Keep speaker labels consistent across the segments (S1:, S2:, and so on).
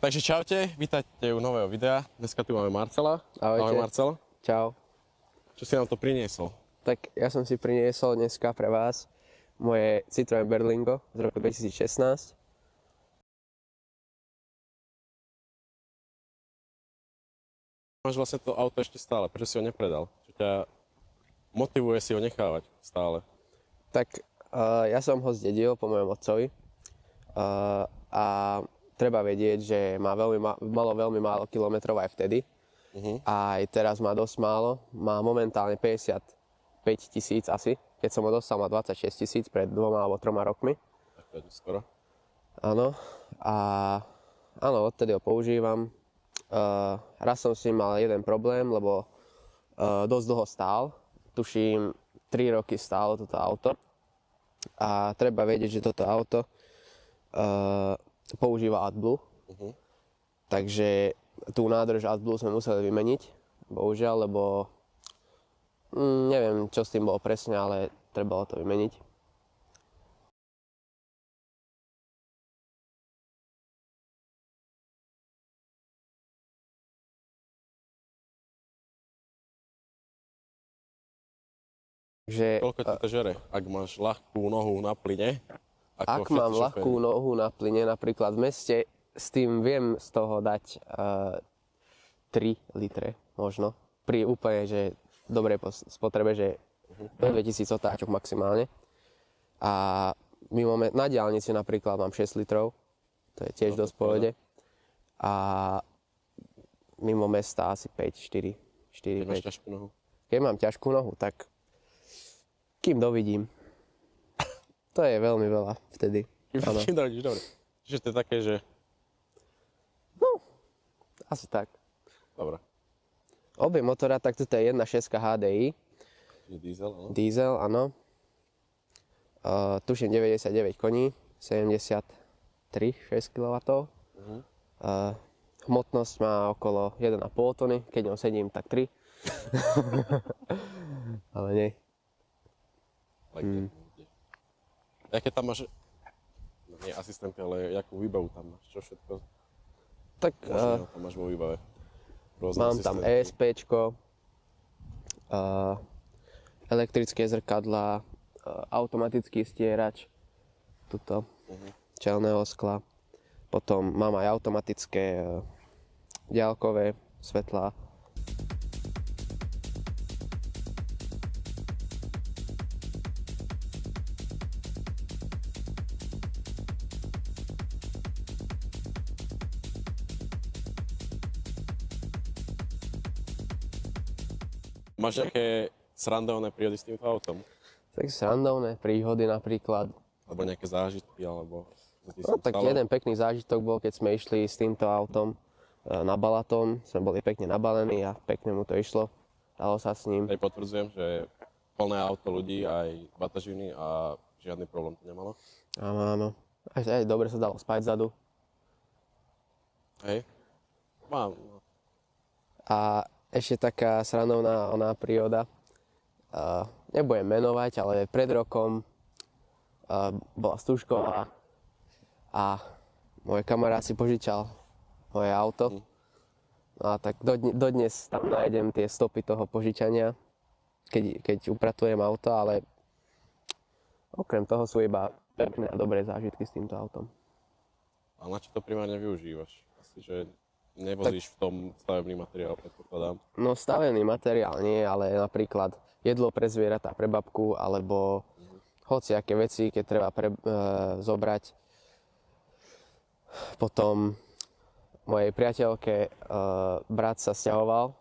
S1: Takže čaute, vítajte u nového videa. Dneska tu máme Marcela.
S2: Ahojte.
S1: Ahoj Marcel.
S2: Čau.
S1: Čo si nám to priniesol?
S2: Tak ja som si priniesol dneska pre vás moje Citroën Berlingo z roku 2016.
S1: Máš vlastne to auto ešte stále, prečo si ho nepredal? Čo ťa motivuje si ho nechávať stále?
S2: Tak ja som ho zdedil po mojom otcovi a treba vedieť, že malo veľmi málo kilometrov aj vtedy. Aj teraz má dosť málo, má momentálne 55 000 asi. Keď som ho dostal, má 26 000 pred 2 alebo 3 rokmi.
S1: Tak to je skoro.
S2: Áno, a áno, odtedy ho používam. Raz som s ním mal jeden problém, lebo dosť dlho stál. Tuším, 3 roky stálo toto auto. A treba vedieť, že toto auto používa AdBlue. Takže tú nádrž AdBlue sme museli vymeniť, bohužiaľ, lebo neviem, čo s tým bolo presne, ale trebalo to vymeniť.
S1: Koľko ti to žere, ak máš ľahkú nohu na plyne?
S2: Ak mám ľahkú nohu na plyne, napríklad v meste, s tým viem z toho dať 3 litre možno. Pri úplne, že dobrej spotrebe, že do 2000 otáčok maximálne. A na diaľnici napríklad mám 6 litrov, to je tiež dosť v pohode. A mimo mesta asi 5, 4, 4,
S1: Keď máš ťažkú nohu?
S2: Keď mám ťažkú nohu, tak kým dovidím. To je veľmi veľa vtedy.
S1: Kým dovidíš, dobre. Čiže to je také, že...
S2: No, asi tak.
S1: Dobre.
S2: Objem motora, tak toto je 1.6 HDI.
S1: Je diesel, áno?
S2: Diesel, áno. Tuším 99 koní, 73, 6 kW. Hmotnosť má okolo 1,5 tony, keď ňom sedím, tak 3. Ale nie.
S1: Jaké tam máš, no nie asistenty, ale jakú výbavu tam máš? Čo všetko
S2: Tak
S1: možného tam máš vo výbave?
S2: mám tam ESPčko, elektrické zrkadlá, automatický stierač, tuto, čelného skla. Potom mám aj automatické diaľkové svetlá.
S1: Máš nejaké srandovné príhody s týmto autom?
S2: Tak srandovné príhody napríklad.
S1: Alebo nejaké zážitky, alebo...
S2: No tak jeden pekný zážitok bol, keď sme išli s týmto autom na Balaton. Sme boli pekne nabalení a pekne mu to išlo. Dalo sa s ním.
S1: Tady potvrdzujem, že plné auto ľudí, aj batažiny a žiadny problém to nemalo.
S2: Áno, áno. Aj dobre sa dalo spať vzadu.
S1: Hej. Mám. No.
S2: A ešte taká srandovná príhoda. Nebudem menovať, ale pred rokom bola Stužková a môj kamarát si požičal moje auto. No a tak dodnes tam nájdem tie stopy toho požičania, keď upratujem auto, ale okrem toho sú iba pekné a dobré zážitky s týmto autom.
S1: A na čo to primárne využívaš? Asi, že nevozíš v tom stavebný materiál, predpokladám. No
S2: stavebný materiál nie, ale napríklad jedlo pre zvieratá, pre babku, alebo hociaké veci, keď treba zobrať. Potom mojej priateľke brat sa sťahoval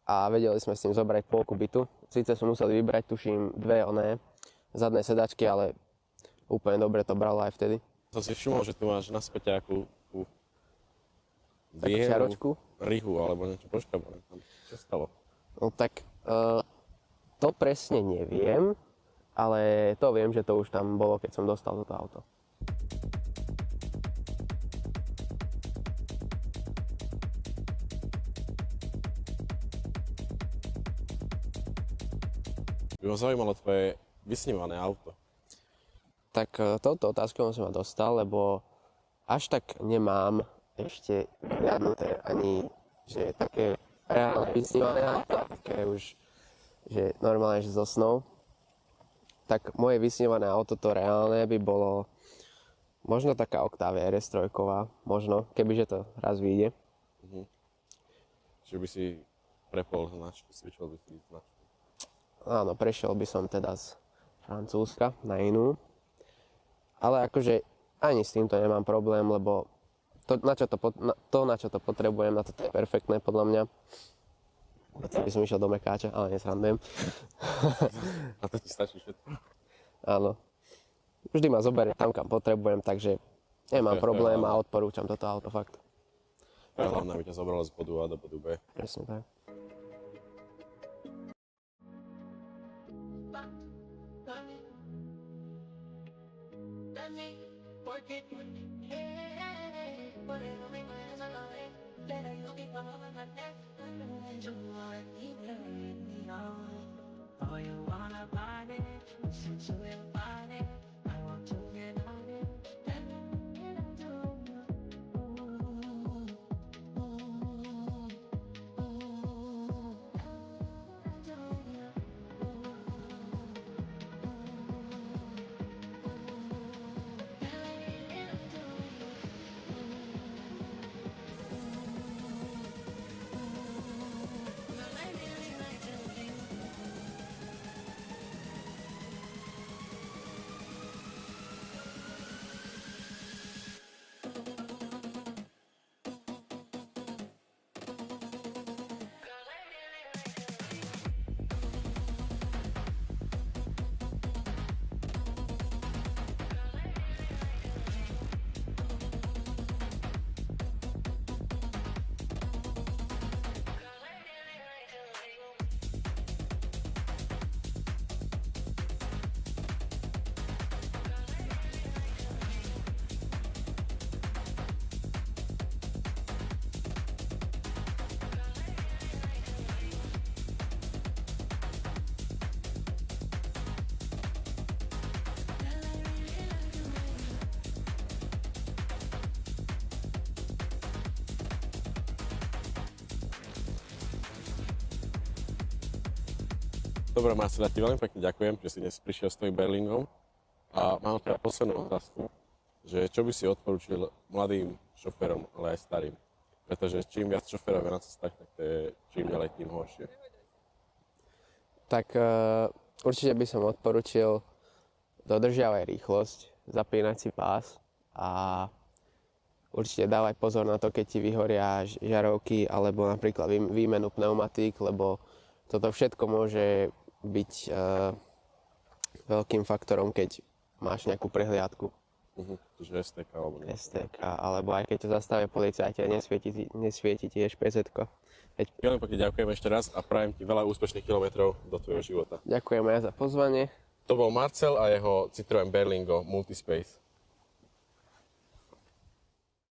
S2: a vedeli sme s ním zobrať polku bytu. Síce sme museli vybrať, tuším, 2 zadné sedačky, ale úplne dobre to bralo aj vtedy.
S1: Som si všimol, že tu máš na späťáku
S2: čiaročku?
S1: Rihu alebo niečo poškabané tam. Čo stalo?
S2: No tak to presne neviem, ale to viem, že to už tam bolo, keď som dostal toto auto.
S1: By ma zaujímalo tvoje vysnívané auto.
S2: Tak touto otázkou som ma dostal, lebo až tak nemám ešte vyhľadnuté ani, že také reálne vysnívané auto, také už, že normálne, že so snou. Tak moje vysnívané auto, to reálne, by bolo možno taká Octavia RS3, možno, kebyže to raz vyjde.
S1: Čiže by si prepol značku, switchol by si značku.
S2: Áno, prešiel by som teda z Francúzska na inú. Ale akože ani s týmto nemám problém, lebo to, na čo to potrebujem, na to je perfektné podľa mňa. By som išiel do Mekáča, ale nesrandujem.
S1: A to ti stačí všetko?
S2: Áno. Vždy ma zoberie tam, kam potrebujem, takže nemám problém a odporúčam toto auto fakt.
S1: Hlavne, aby ťa zobralo z bodu A do bodu B.
S2: Presne tak.
S1: Dobre, Marcel, ja ti veľmi pekne ďakujem, že si dnes prišiel s tvojim Berlingom. A mám teda poslednú otázku, že čo by si odporúčil mladým šoférom, ale aj starým? Pretože čím viac šoférov je na cestách, tak to je čím ďalej, tým horšie.
S2: Tak určite by som odporučil dodržiavaj rýchlosť, zapínať si pás a určite dávaj pozor na to, keď ti vyhoria žarovky alebo napríklad výmenu pneumatík, lebo toto všetko môže byť veľkým faktorom, keď máš nejakú prehliadku.
S1: Čiže STK alebo nie.
S2: STK, alebo aj keď to zastavia policajti a nesvieti ti špezetko.
S1: Veľmi pekne ďakujem ešte raz a prajem ti veľa úspešných kilometrov do tvojho života.
S2: Ďakujem aj za pozvanie.
S1: To bol Marcel a jeho Citroën Berlingo Multispace.